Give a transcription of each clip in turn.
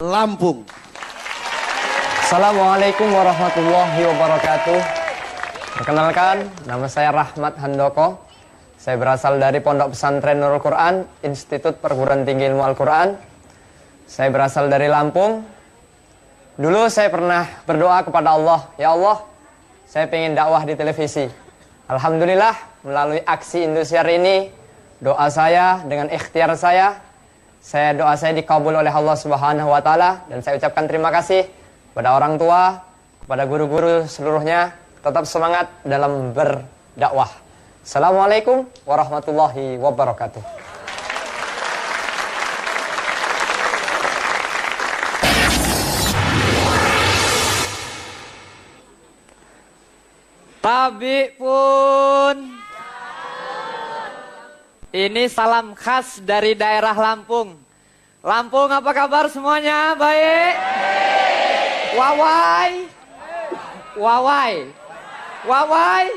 Lampung. Assalamualaikum warahmatullahi wabarakatuh. Perkenalkan, nama saya Rahmat Handoko. Saya berasal dari Pondok Pesantren Nurul Quran, Institut Perguruan Tinggi Ilmu Al-Quran. Saya berasal dari Lampung. Dulu saya pernah berdoa kepada Allah, ya Allah, saya pengen dakwah di televisi. Alhamdulillah, melalui aksi Indosiar ini, doa saya dengan ikhtiar doa saya dikabul oleh Allah Subhanahu wa taala, dan saya ucapkan terima kasih kepada orang tua, kepada guru-guru seluruhnya. Tetap semangat dalam berdakwah. Assalamualaikum warahmatullahi wabarakatuh. Tabi pun. Ini salam khas dari daerah Lampung. Lampung, apa kabar semuanya? Baik? Wawai? Wawai? Wawai?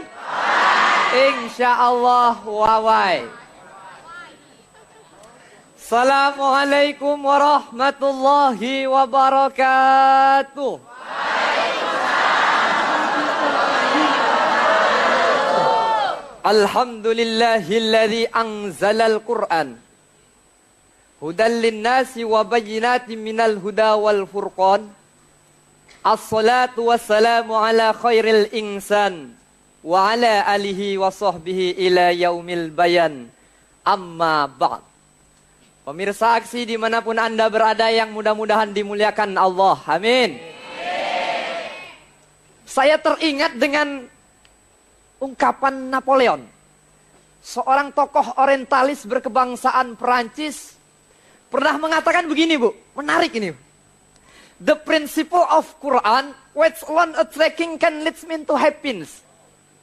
Insya Allah wawai. Assalamualaikum warahmatullahi wabarakatuh. Alhamdulillahilladzi anzalal Qur'an hudan linnasi wa bayyinatin minal huda wal furqan. Assalatu wassalamu ala khairil insan wa ala alihi wa sahbihi ila yaumil bayan. Amma ba'd. Pemirsa aksi dimanapun Anda berada yang mudah-mudahan dimuliakan Allah. Amin. Saya teringat dengan ungkapan Napoleon, seorang tokoh orientalis berkebangsaan Perancis, pernah mengatakan begini, Bu. Menarik ini. The principle of Quran, which alone attracting can lead me to happiness.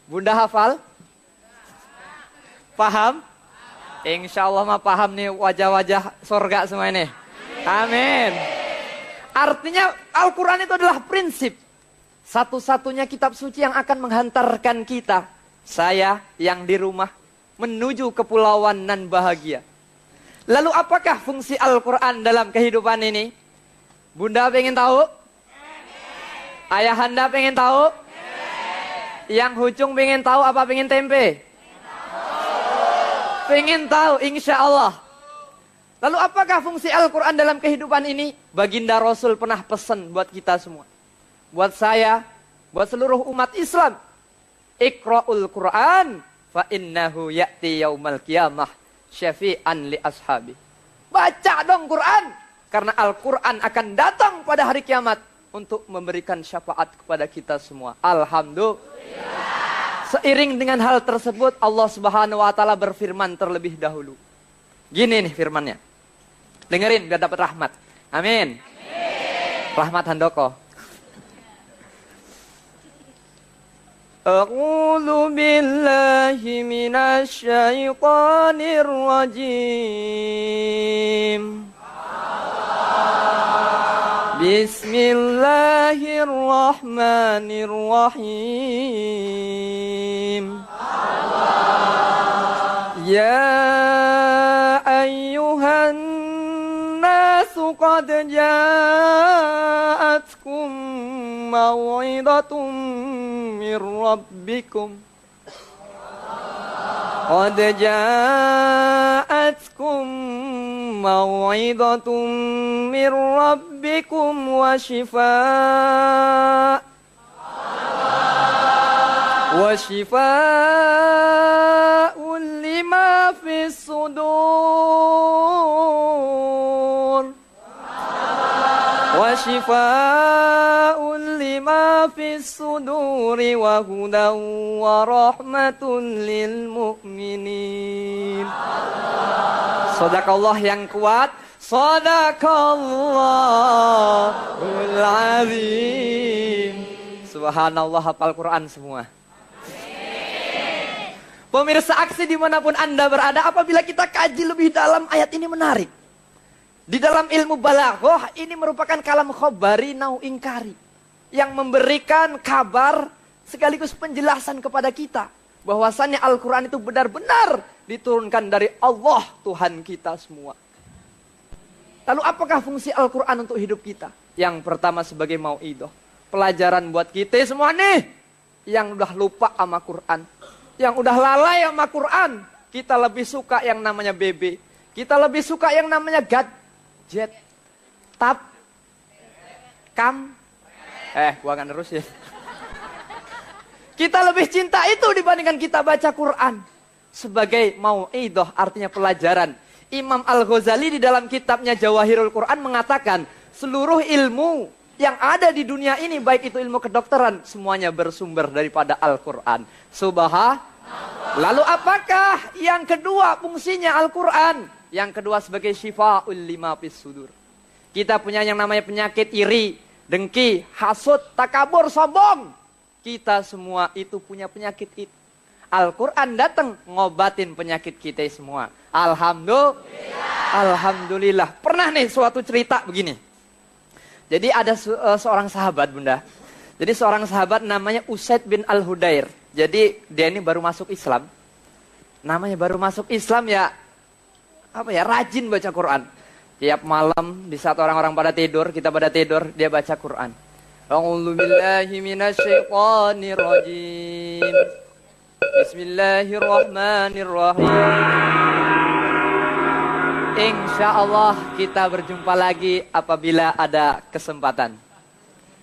Bunda hafal? Paham? Insya Allah mah paham nih wajah-wajah surga semua ini. Amin. Artinya Al-Quran itu adalah prinsip. Satu-satunya kitab suci yang akan menghantarkan kita, saya yang di rumah, menuju kepulauan nan bahagia. Lalu apakah fungsi Al-Quran dalam kehidupan ini? Bunda pengen tahu? Ayahanda pengen tahu? Yang Hucung pengen tahu apa pengen tempe? Pengen tahu, insya Allah. Lalu apakah fungsi Al-Quran dalam kehidupan ini? Baginda Rasul pernah pesan buat kita semua. Buat saya, buat seluruh umat Islam. Iqra'ul Quran fa innahu ya'ti yaumal qiyamah syafi'an li ashabi. Baca dong Quran, karena Al-Quran akan datang pada hari kiamat untuk memberikan syafaat kepada kita semua. Alhamdulillah. Seiring dengan hal tersebut, Allah Subhanahu wa taala berfirman terlebih dahulu. Gini nih firmannya. Dengerin biar dapat rahmat. Amin. Rahmat Handoko. A'udzu billahi minasy syaithanir rajim. Bismillahirrahmanirrahim. Ya ayyuhan nasu qad ja'atkum maw'idatum min rabbikum. Qad ja'atkum maw'idatum min rabbikum wa shifaa'un lima fis sudur. Wa shifaa'un lima fis suduri wa hudan wa rahmatun lil mu'minin. Shadaqallah yang kuat. Shadaqallahul azim. Subhanallah, hafal Quran semua. Pemirsa aksi dimanapun Anda berada, apabila kita kaji lebih dalam ayat ini menarik. Di dalam ilmu balaghah ini merupakan kalam khobari nau ingkari, yang memberikan kabar sekaligus penjelasan kepada kita bahwasannya Al-Quran itu benar-benar diturunkan dari Allah Tuhan kita semua. Lalu apakah fungsi Al-Quran untuk hidup kita? Yang pertama sebagai mau'idoh. Pelajaran buat kita semua nih. Yang udah lupa sama Quran. Yang udah lalai sama Quran. Kita lebih suka yang namanya BB. Kita lebih suka yang namanya gadget. Tab. Kam. Gua akan terus ya. Kita lebih cinta itu dibandingkan kita baca Quran. Sebagai mau'idoh artinya pelajaran. Imam Al-Ghazali di dalam kitabnya Jawahirul Quran mengatakan seluruh ilmu yang ada di dunia ini baik itu ilmu kedokteran semuanya bersumber daripada Al-Quran. Subhanallah. Lalu apakah yang kedua fungsinya Al-Quran? Yang kedua sebagai syifa'ul lima fis sudur. Kita punya yang namanya penyakit iri, dengki, hasud, takabur, sombong. Kita semua itu punya penyakit itu. Al-Quran datang ngobatin penyakit kita semua. Alhamdulillah. Pernah nih suatu cerita begini. Jadi ada seorang sahabat bunda. Jadi seorang sahabat namanya Usaid bin Al-Hudair. Jadi dia ini baru masuk Islam. Namanya baru masuk Islam ya. Rajin baca Quran. Tiap malam di saat orang-orang pada tidur, kita pada tidur, dia baca Quran. A'udzu billahi minasyaitonir rajim. Bismillahirrahmanirrahim. Insya Allah kita berjumpa lagi apabila ada kesempatan.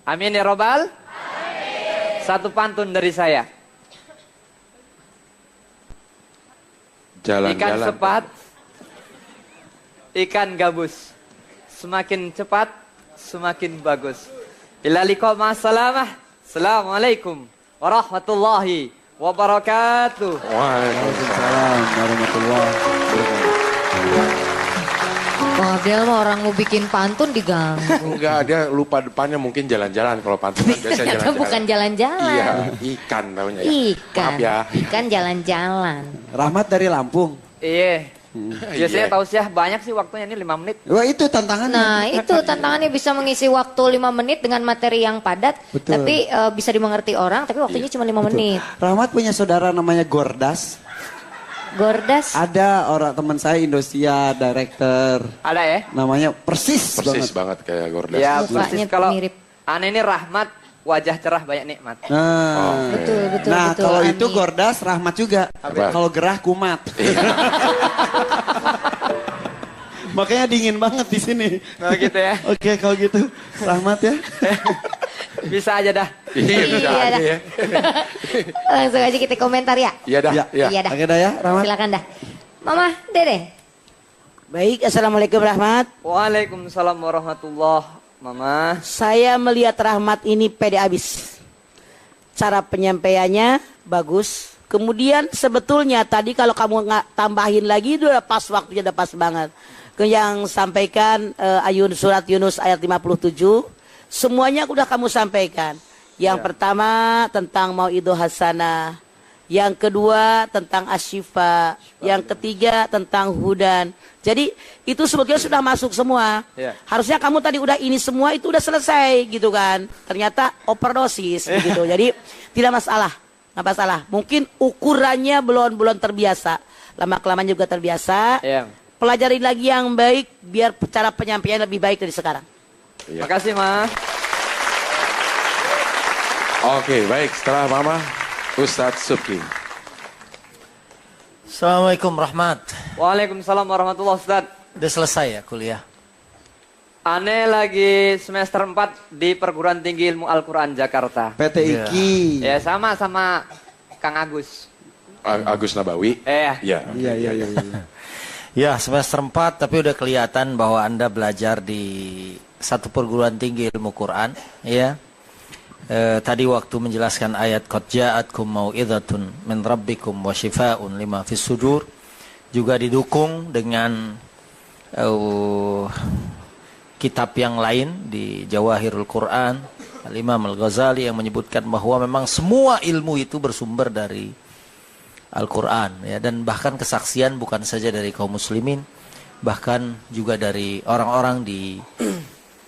Amin ya robbal. Amin. Satu pantun dari saya. Ikan cepat, ikan gabus. Semakin cepat, semakin bagus. Ila liqa ma'assalamah. Assalamualaikum warahmatullahi wabarakatuh. Waalaikumsalam warahmatullahi wabarakatuh. Bang Abdel mah orang mau bikin pantun diganggu. Enggak, dia lupa depannya mungkin jalan-jalan. Kalau pantun kan biasa jalan-jalan. Bukan jalan-jalan. Iya, ikan namanya. Ikan. Maaf ya. Ikan jalan-jalan. Rahmat dari Lampung. Iya. Biasanya tausiah banyak sih waktunya ini 5 menit. Wah itu tantangannya. Nah itu tantangannya bisa mengisi waktu 5 menit dengan materi yang padat. Betul. Tapi bisa dimengerti orang tapi waktunya cuma 5 menit. Rahmat punya saudara namanya Gordas. Gordas. Ada orang teman saya Indosiar, director. Ada ya? Namanya persis banget kayak Gordas. Ya Mukanya persis kalau mirip. aneh ini Rahmat, wajah cerah banyak nikmat. Nah, Betul. nah betul, kalau Ani. itu Gordas Rahmat juga. Kalau gerah kumat. Makanya dingin banget di sini. Oh gitu ya. Oke kalau gitu Rahmat ya. Bisa aja dah. Iya, bisa Iya aja dah. ya. Langsung aja kita komentar ya. Iya dah. Ya. Iya dah. Oke dah ya Rahmat. Silakan dah. Mama, Dede. Baik, Assalamualaikum Rahmat. Waalaikumsalam warahmatullahi. Mama. Saya melihat Rahmat ini pede abis. Cara penyampaiannya bagus. Kemudian sebetulnya tadi kalau kamu nggak tambahin lagi itu udah pas waktunya, udah pas banget. Yang sampaikan surat Yunus ayat 57. Semuanya udah kamu sampaikan. Yang pertama tentang mau'idoh hasanah. Yang kedua tentang asyifa. Yang ketiga tentang hudan. Jadi itu sebetulnya sudah masuk semua. Harusnya kamu tadi udah ini semua itu udah selesai gitu kan. Ternyata overdosis begitu. Jadi tidak masalah. Nggak masalah. Mungkin ukurannya belum terbiasa. Lama-kelamaan juga terbiasa. Pelajari lagi yang baik biar cara penyampaian lebih baik dari sekarang. Makasih Ma. Oke, baik. Setelah Mama, Ustadz Subki. Assalamualaikum Rahmat. Waalaikumsalam warahmatullahi wabarakatuh. Udah selesai ya kuliah? Aneh lagi semester 4 di Perguruan Tinggi Ilmu Al-Quran Jakarta. PT IKI. Ya sama Kang Agus. Agus Nabawi. Iya. Iya. Ya semester 4 tapi udah kelihatan bahwa Anda belajar di satu perguruan tinggi ilmu Quran. Ya. Tadi waktu menjelaskan ayat qad ja'atkum mau'izatun min rabbikum wa shifaa'un lima fis sudur juga didukung dengan kitab yang lain di Jawahirul Quran Al-Imam Al-Ghazali yang menyebutkan bahwa memang semua ilmu itu bersumber dari Al-Quran ya, dan bahkan kesaksian bukan saja dari kaum muslimin bahkan juga dari orang-orang di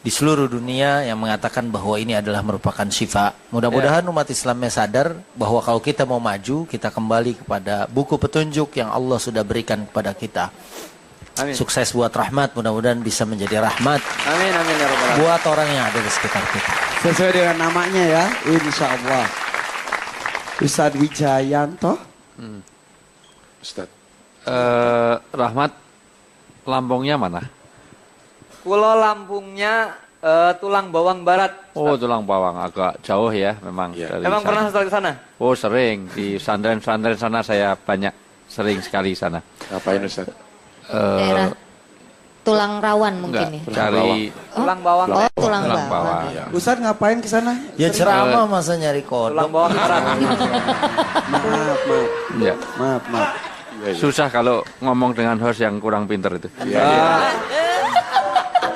seluruh dunia yang mengatakan bahwa ini adalah merupakan syifa. Mudah-mudahan umat Islamnya sadar bahwa kalau kita mau maju, kita kembali kepada buku petunjuk yang Allah sudah berikan kepada kita. Amin. Sukses buat Rahmat, mudah-mudahan bisa menjadi rahmat Amin, amin ya Rabbal Alamin. buat orang yang ada di sekitar kita. Sesuai dengan namanya ya, insya Allah. Ustadz Wijayanto. Ustaz. Rahmat, Lampungnya mana? Kulo Lampungnya Tulang Bawang Barat. Oh, Tulang Bawang, agak jauh ya memang. Iya. Dari Emang sana. pernah Ustaz ke sana? Oh, sering. Di pesantren-pesantren sana saya sering sekali sana. Ngapain Ustaz? Daerah Tulang Rawan mungkin Enggak, ya. cari Tulang Bawang. Oh, Tulang Tulang Bawang. Bawang. Ustadz ngapain ke sana? Ya ceramah masa nyari Tulang kodok. Bawang Barat. Maaf. Ya. Maaf. Susah kalau ngomong dengan host yang kurang pinter itu.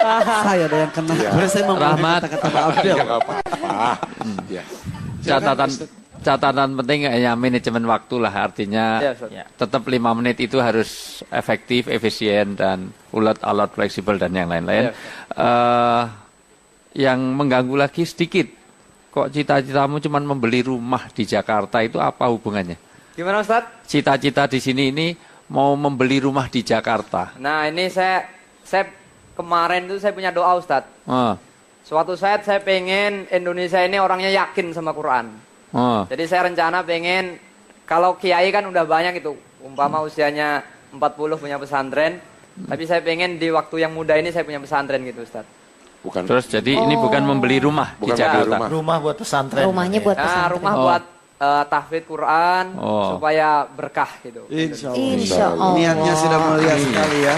Saya ada yang kena. Boleh saya memulai Rahmat. kata-kata maaf dia. Ya nggak apa-apa. Ya. Catatan penting kayaknya manajemen waktu lah, artinya Ya, Ustaz. tetap 5 menit itu harus efektif, efisien dan ulet, alot, fleksibel dan yang lain-lain. Yang mengganggu lagi sedikit, kok cita-citamu cuma membeli rumah di Jakarta, itu apa hubungannya? Gimana Ustaz? Cita-cita di sini ini mau membeli rumah di Jakarta. Nah ini saya kemarin tuh saya punya doa Ustaz. Suatu saat saya pengen Indonesia ini orangnya yakin sama Quran. Jadi saya rencana pengen, kalau kiai kan udah banyak itu, umpama usianya 40 punya pesantren, tapi saya pengen di waktu yang muda ini saya punya pesantren gitu Ustaz. Bukan. Terus jadi ini bukan membeli rumah Bukan di membeli Jakarta. rumah. Rumah buat pesantren. Rumahnya buat Nah pesantren. rumah buat tahfidz Quran supaya berkah gitu. Insya Allah. Insya Allah. Niatnya sudah mulia sekali ya.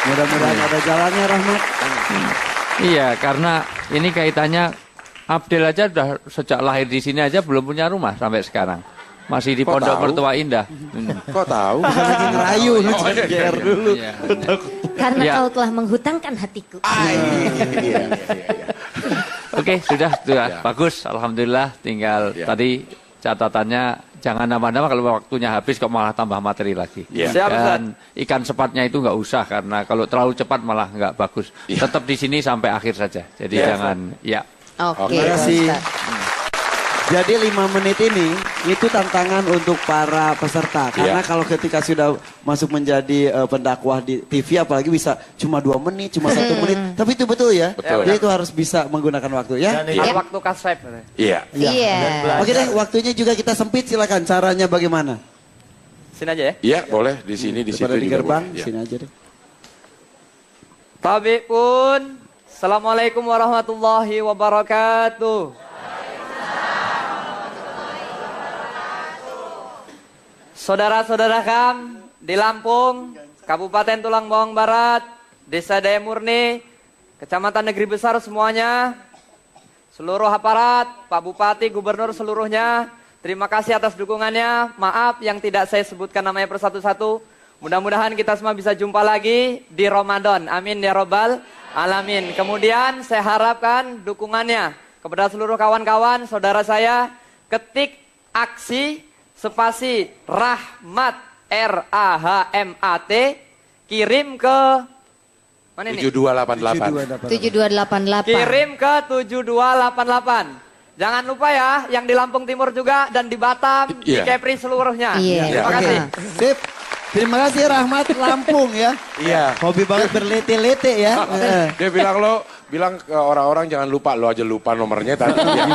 Mudah-mudahan ada jalannya Rahmat. Iya, karena ini kaitannya Abdel aja udah sejak lahir di sini aja belum punya rumah sampai sekarang. Masih di Kok Pondok tahu? Mertua Indah. Kok tahu? Lagi ngerayu lu GR dulu. Iya. Karena Ya. kau telah menghutangkan hatiku. Iya. Oke, sudah. Bagus, alhamdulillah. Tinggal tadi catatannya jangan nambah-nambah, kalau waktunya habis kok malah tambah materi lagi. Iya. Siap, Ustaz. Dan ikan sepatnya itu nggak usah, karena kalau terlalu cepat malah nggak bagus. Iya. Tetap di sini sampai akhir saja. Jadi Iya, jangan, ya. Oke. Terima kasih. Ustaz. Jadi 5 menit ini itu tantangan untuk para peserta. Karena Iya. kalau ketika sudah masuk menjadi pendakwah di TV apalagi bisa cuma 2 menit, cuma 1 menit. Tapi itu betul ya. Betul. Jadi itu harus bisa menggunakan waktu ya. Dan Al waktu kasep. Iya. Iya. Oke deh, waktunya juga kita sempit, silakan. Caranya bagaimana? Sini aja ya. Iya, boleh di sini di situ Daripada di juga gerbang, boleh. Iya. sini aja deh. Tabi pun. Assalamualaikum warahmatullahi wabarakatuh. Saudara-saudara kam di Lampung, Kabupaten Tulang Bawang Barat, Desa Daya Murni, Kecamatan Negeri Besar semuanya, seluruh aparat, Pak Bupati, Gubernur seluruhnya, terima kasih atas dukungannya. Maaf yang tidak saya sebutkan namanya persatu-satu. Mudah-mudahan kita semua bisa jumpa lagi di Ramadan. Amin ya Rabbal Alamin. Kemudian saya harapkan dukungannya kepada seluruh kawan-kawan, saudara saya, ketik aksi spasi Rahmat RAHMAT, kirim ke mana ini? 7288. 7288. Kirim ke 7288. Jangan lupa ya, yang di Lampung Timur juga dan di Batam, di Iya. Kepri seluruhnya. Iya. Terima Oke, kasih. sip. Terima kasih Rahmat Lampung ya. Iya. Hobi banget berlete-lete ya. Dia bilang ke orang-orang jangan lupa, lo aja lupa nomornya tadi. Ya.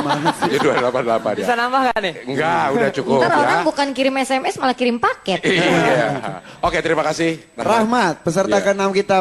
Dia 288 Bisa ya. nambah gak nih? Enggak, udah cukup Ntar orang ya. bukan kirim SMS malah kirim paket. Iya. Oke, terima kasih. Rahmat, peserta Iya. ke-6 kita